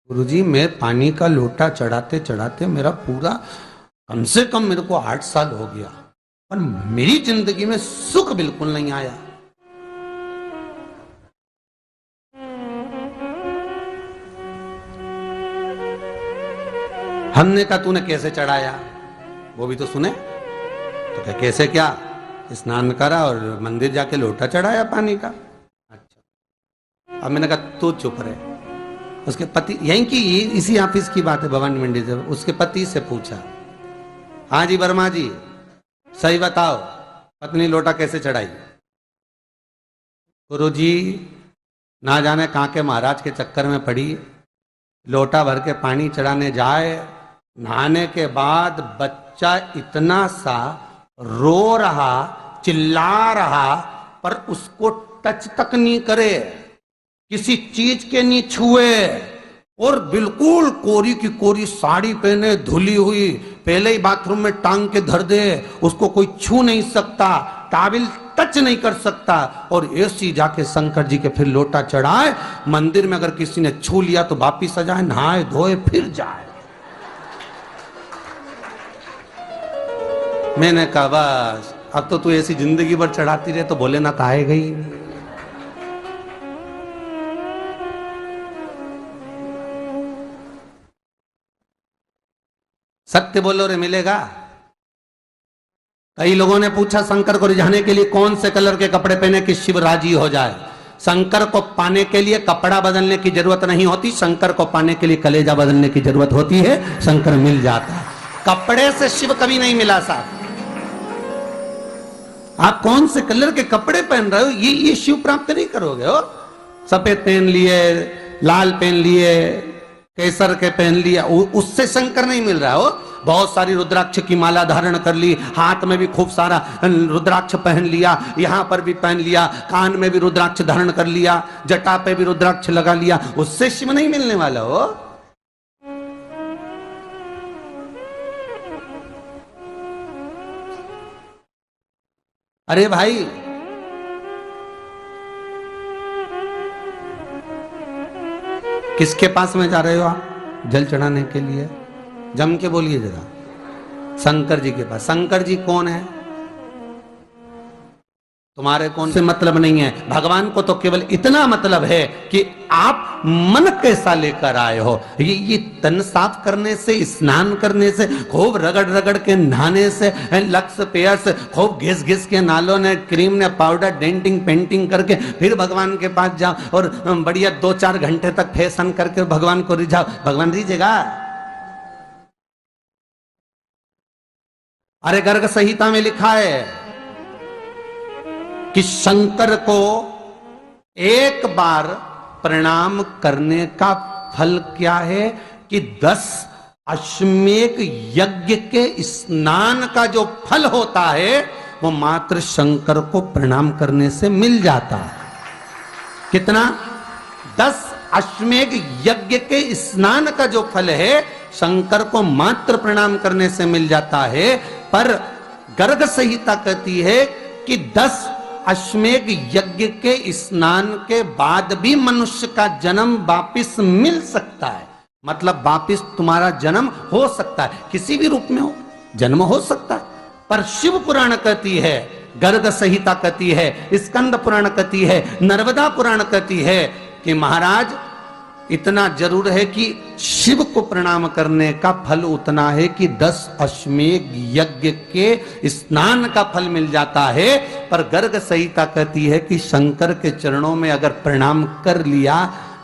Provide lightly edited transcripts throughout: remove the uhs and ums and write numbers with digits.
गुरुजी, मैं पानी का लोटा चढ़ाते चढ़ाते मेरा पूरा कम से कम मेरे को 8 साल हो गया और मेरी जिंदगी में सुख बिल्कुल नहीं आया। हमने कहा तूने कैसे चढ़ाया, वो भी तो सुने। तो क्या कैसे, क्या स्नान करा और मंदिर जाके लोटा चढ़ाया पानी का। अच्छा, अब मैंने कहा तू चुप रहे। उसके पति, यहीं की इसी ऑफिस की बात है, भवानी मंडी से, उसके पति से पूछा, हाँ जी वर्मा जी सही बताओ, पत्नी लोटा कैसे चढ़ाई। गुरुजी, ना जाने कहाँ के महाराज के चक्कर में पड़ी, लोटा भर के पानी चढ़ाने जाए, नहाने के बाद बच्चा इतना सा रो रहा, चिल्ला रहा, पर उसको टच तक नहीं करे, किसी चीज के नहीं छुए, और बिल्कुल कोरी की कोरी साड़ी पहने, धुली हुई, पहले ही बाथरूम में टांग के धर दे, उसको कोई छू नहीं सकता, टाविल टच नहीं कर सकता, और ऐसी जाके शंकर जी के फिर लोटा चढ़ाए। मंदिर में अगर किसी ने छू लिया तो वापिस आ जाए, नहाए धोए फिर जाए। मैंने कहा बस अब तो तू ऐसी जिंदगी भर चढ़ाती रहे तो भोलेनाथ आएगा ही नहीं। सत्य बोलो रे, मिलेगा। कई लोगों ने पूछा शंकर को रिझाने के लिए कौन से कलर के कपड़े पहने कि शिव राजी हो जाए। शंकर को पाने के लिए कपड़ा बदलने की जरूरत नहीं होती, शंकर को पाने के लिए कलेजा बदलने की जरूरत होती है, शंकर मिल जाता है। कपड़े से शिव कभी नहीं मिला साहब। आप कौन से कलर के कपड़े पहन रहे हो, ये शिव प्राप्त नहीं करोगे हो। सफेद पहन लिए, लाल पहन लिए, केसर के पहन लिया, उससे शंकर नहीं मिल रहा हो। बहुत सारी रुद्राक्ष की माला धारण कर ली, हाथ में भी खूब सारा रुद्राक्ष पहन लिया, यहां पर भी पहन लिया, कान में भी रुद्राक्ष धारण कर लिया, जटा पे भी रुद्राक्ष लगा लिया, उससे शिव नहीं मिलने वाला हो। अरे भाई, किसके पास में जा रहे हो आप जल चढ़ाने के लिए? जम के बोलिए जरा। शंकर जी के पास। शंकर जी कौन है? तुम्हारे कौन से मतलब नहीं है। भगवान को तो केवल इतना मतलब है कि आप मन कैसा लेकर आए हो। ये तन साफ करने से, स्नान करने से, खूब रगड़ रगड़ के नहाने से, लक्स पेयर से खूब घिस घिस के, नालों ने, क्रीम ने, पाउडर, डेंटिंग पेंटिंग करके फिर भगवान के पास जाओ और बढ़िया 2-4 घंटे तक फैशन करके भगवान को रिझाओ, भगवान रिझेगा? अरे गर्ग संहिता में लिखा है कि शंकर को एक बार प्रणाम करने का फल क्या है कि 10 अश्वमेध यज्ञ के स्नान का जो फल होता है वो मात्र शंकर को प्रणाम करने से मिल जाता है। कितना? 10 अश्वमेध यज्ञ के स्नान का जो फल है शंकर को मात्र प्रणाम करने से मिल जाता है। पर गर्ग संहिता कहती है कि 10 अश्वमेध यज्ञ के स्नान के बाद भी मनुष्य का जन्म वापिस मिल सकता है। मतलब वापिस तुम्हारा जन्म हो सकता है, किसी भी रूप में हो, जन्म हो सकता है। पर शिव पुराण कहती है, गर्ग संहिता कहती है, स्कंद पुराण कहती है, नर्मदा पुराण कहती है कि महाराज इतना जरूर है कि शिव को प्रणाम करने का फल उतना है कि 10 अश्वमेध यज्ञ के स्नान का फल मिल जाता है। पर गर्ग संहिता कहती है कि शंकर के चरणों में अगर प्रणाम कर लिया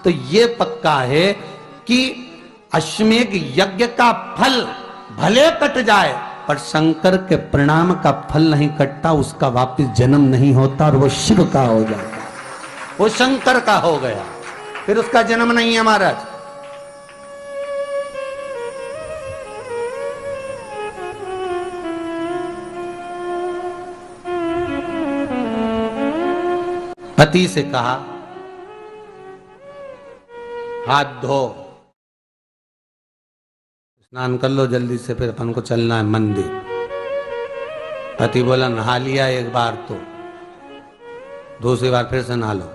तो ये पक्का है कि अश्वमेध यज्ञ का फल भले कट जाए पर शंकर के प्रणाम का फल नहीं कटता, उसका वापिस जन्म नहीं होता और वो शिव का हो जाता, वो शंकर का हो गया, फिर उसका जन्म नहीं है महाराज। पति से कहा हाथ धो, स्नान कर लो जल्दी से, फिर अपन को चलना है मंदिर। पति बोला नहा लिया एक बार तो दूसरी बार फिर से नहा लो।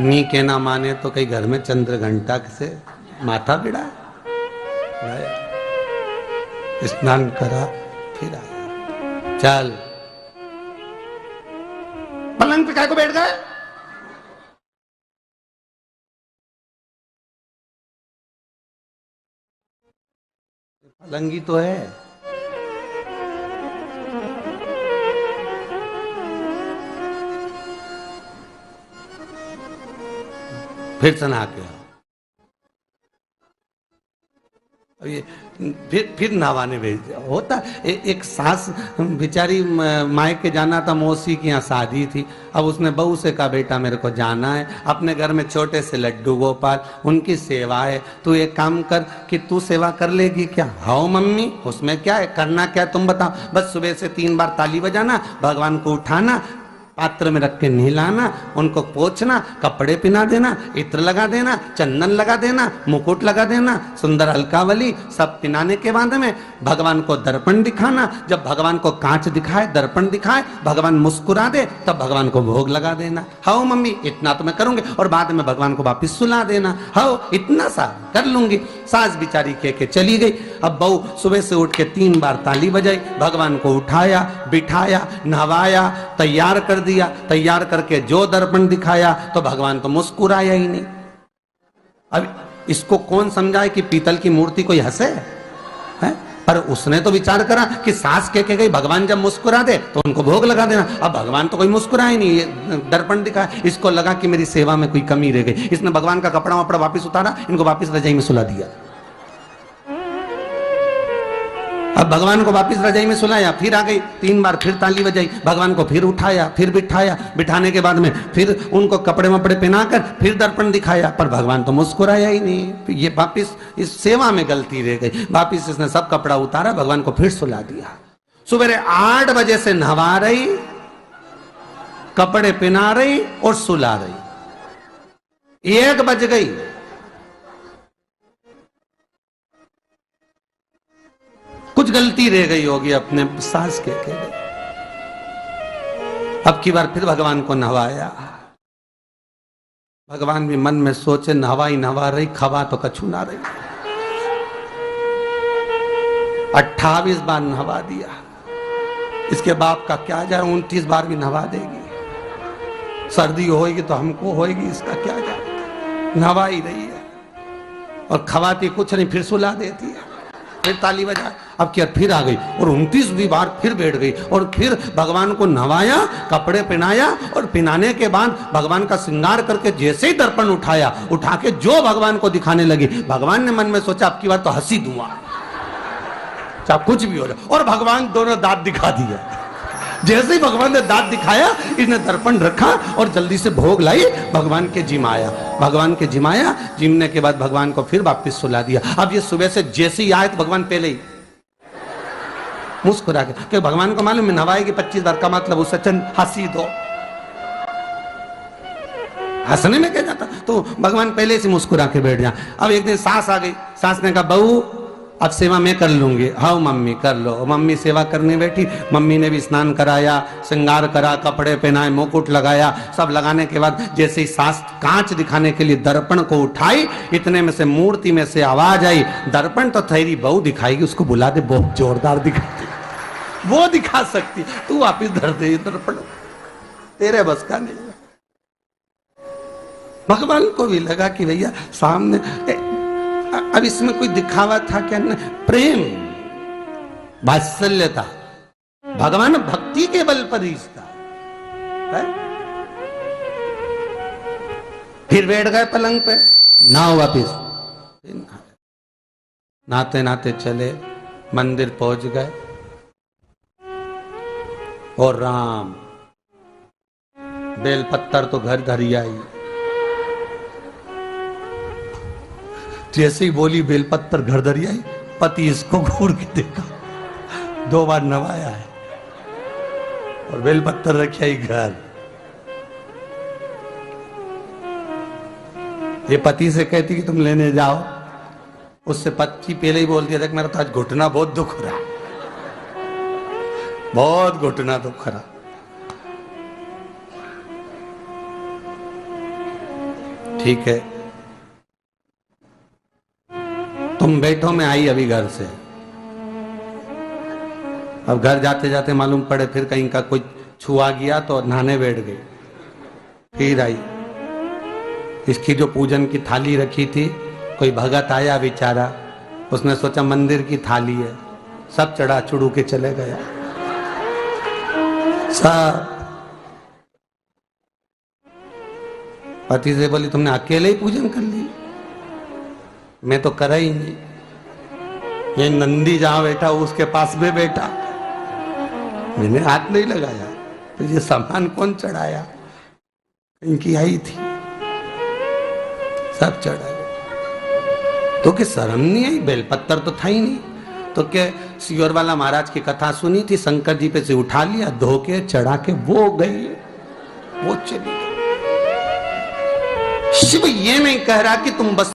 नी के ना माने तो कई घर में चंद्र घंटा से माथा बिड़ा, स्नान करा फिर आया। चल पलंग पे काय को बैठ गए? पलंगी तो है। फिर से नहा के आओ। ये फिर नहावाने भेज दिया। होता एक सास बेचारी मायके जाना था, मौसी की यहाँ शादी थी। अब उसने बहू से कहा बेटा मेरे को जाना है, अपने घर में छोटे से लड्डू गोपाल, उनकी सेवा है, तू एक काम कर कि तू सेवा कर लेगी क्या? हाँ मम्मी, उसमें क्या है, करना क्या है तुम बताओ। बस सुबह से 3 बार ताली बजाना, भगवान को उठाना, पात्र में रख के नहलाना, उनको पोंछना, कपड़े पहना देना, इत्र लगा देना, चंदन लगा देना, मुकुट लगा देना, सुंदर अलकावली सब पहनाने के बाद में भगवान को दर्पण दिखाना। जब भगवान को कांच दिखाए, दर्पण दिखाए, भगवान मुस्कुरा दे, तब भगवान को भोग लगा देना। हाँ मम्मी इतना तो मैं करूंगी, और बाद में भगवान को वापिस सुला देना। हाँ इतना सा कर लूंगी। सास बिचारी कह के चली गई। अब बहू सुबह से उठ के 3 बार ताली बजाई, भगवान को उठाया, बिठाया, नहवाया, तैयार कर दिया। तैयार करके जो दर्पण दिखाया तो भगवान तो मुस्कुराया ही नहीं। अब इसको कौन समझाए कि पीतल की मूर्ति कोई हंसे है? पर उसने तो विचार करा कि सास कह गई भगवान जब मुस्कुरा दे तो उनको भोग लगा देना। अब भगवान तो कोई मुस्कुराए नहीं, ये दर्पण दिखाया। इसको लगा कि मेरी सेवा में कोई कमी रह गई। इसने भगवान का कपड़ा वपड़ा वापिस उतारा, इनको वापिस रजाई में सुला दिया। अब भगवान को वापिस रजाई में सुलाया, फिर आ गई, 3 बार फिर ताली बजाई, भगवान को फिर उठाया, फिर बिठाया, बिठाने के बाद में फिर उनको कपड़े वपड़े पहनाकर फिर दर्पण दिखाया, पर भगवान तो मुस्कुराया ही नहीं। ये वापिस इस सेवा में गलती रह गई। वापिस इसने सब कपड़ा उतारा, भगवान को फिर सुला दिया। सुबह 8 बजे से नहवा रही, कपड़े पहना रही और सुला रही। 1 बज गई। कुछ गलती रह गई होगी अपने सास के गई। अब की बार फिर भगवान को नहवाया। भगवान भी मन में सोचे नहवाई नहवा रही, खवा तो कछु ना रही। 28 बार नहवा दिया। इसके बाप का क्या जाए, 29 बार भी नहवा देगी। सर्दी होगी तो हमको होगी, इसका क्या जाए। नहवा ही रही है और खवाती कुछ नहीं, फिर सुला देती है, फिर ताली बजा। अब क्या फिर आ गई और 29वीं बार फिर बैठ गई और फिर भगवान को नहवाया, कपड़े पहनाया और पहनाने के बाद भगवान का श्रृंगार करके जैसे ही दर्पण उठाया, उठा के जो भगवान को दिखाने लगी, भगवान ने मन में सोचा अब की बार तो हंसी दूंगा, चाहे कुछ भी हो जाए। और भगवान दोनों दांत दिखा दिया। जैसे ही भगवान ने दांत दिखाया, इसने दर्पण रखा और जल्दी से भोग लाई, भगवान के जिमाया। भगवान के जिमाया, जिमने के बाद भगवान को फिर वापस सुला दिया। अब ये सुबह से जैसे ही आए तो भगवान पहले ही मुस्कुरा के, क्योंकि भगवान को मालूम है नहवाएगी 25 बार का मतलब उसे चंद हंसी दो, हंसने में क्या जाता। तो भगवान पहले से मुस्कुरा के बैठ जा। अब एक दिन सास आ गई। सास ने कहा बहू अब सेवा मैं कर लूंगी। हाँ मम्मी कर लो। मम्मी सेवा करने बैठी। मम्मी ने भी स्नान कराया, श्रृंगार करा, कपड़े पहनाए, मुकुट लगाया। सब लगाने के बाद जैसे ही सास कांच दिखाने के लिए दर्पण को उठाई, इतने में से मूर्ति में से आवाज आई, दर्पण तो तेरी बहू दिखाएगी, उसको बुला दे, बहुत जोरदार दिखाती, वो दिखा सकती, तू वापिस धर दे दर्पण, तेरे बस का नहीं। भगवान को भी लगा कि भैया सामने, अब इसमें कोई दिखावा था क्या? प्रेम, वात्सल्य था। भगवान भक्ति के बल पर ही था। फिर बैठ गए पलंग पे, नाव वापिस। नाते नाते चले, मंदिर पहुंच गए और राम बेलपत्तर तो घर धरी आई। जैसे ही बोली बेलपत्तर घर धरी आई, पति इसको घूर के देखा, 2 बार नवाया है और बेलपत्तर रखी आई घर। ये पति से कहती कि तुम लेने जाओ, उससे पति पहले ही बोल दिया था कि मेरा तो आज घुटना बहुत दुख रहा, बहुत घुटना दुख रहा। ठीक है, तुम बैठो, मैं आई अभी घर से। अब घर जाते जाते मालूम पड़े फिर कहीं का कोई छुआ गया तो नहाने बैठ गई। फिर आई, इसकी जो पूजन की थाली रखी थी, कोई भगत आया बेचारा, उसने सोचा मंदिर की थाली है, सब चढ़ा चुड़ू के चले गया सब। पति से बोली तुमने अकेले ही पूजन कर ली, मैं तो करा ही नहीं। ये नंदी जहां बैठा उसके पास में बैठा, मैंने हाथ नहीं लगाया। तो ये सामान कौन चढ़ाया, इनकी आई थी, सब चढ़ाया। तो कि शर्म नहीं आई, बेलपत्तर तो था ही नहीं। तो क्या सियोर वाला महाराज की कथा सुनी थी, शंकर जी पे से उठा लिया, धो के चढ़ा के वो गई, वो चली गई। शिव ये नहीं कह रहा कि तुम बस